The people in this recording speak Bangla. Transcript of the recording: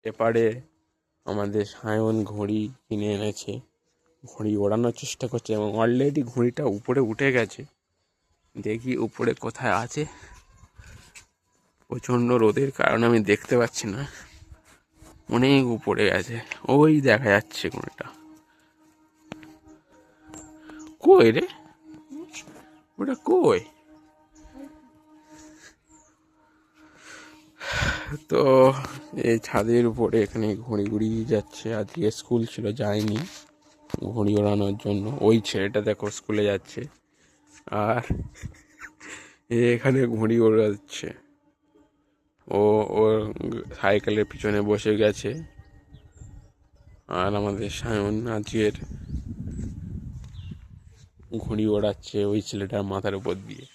এপারে আমাদের সায়ন ঘড়ি কিনে এনেছে, ঘড়ি ওড়ানোর চেষ্টা করছে এবং অলরেডি ঘড়িটা উপরে উঠে গেছে। দেখি উপরে কোথায় আছে। প্রচণ্ড রোদের কারণে আমি দেখতে পাচ্ছি না, অনেক উপরে গেছে। ওই দেখা যাচ্ছে ঘড়িটা। কই রে, ওটা কই? তো এই ছাদের উপরে এখানে ঘড়ি উড়িয়ে যাচ্ছে। আজকে স্কুল ছিল, যায়নি ঘড়ি ওড়ানোর জন্য। ওই ছেলেটা দেখো স্কুলে যাচ্ছে, আর এখানে ঘড়ি ওড়াচ্ছে। ও ওর সাইকেলের পিছনে বসে গেছে। আর আমাদের সায়ন আজকের ঘড়ি ওড়াচ্ছে ওই ছেলেটার মাথার উপর দিয়ে।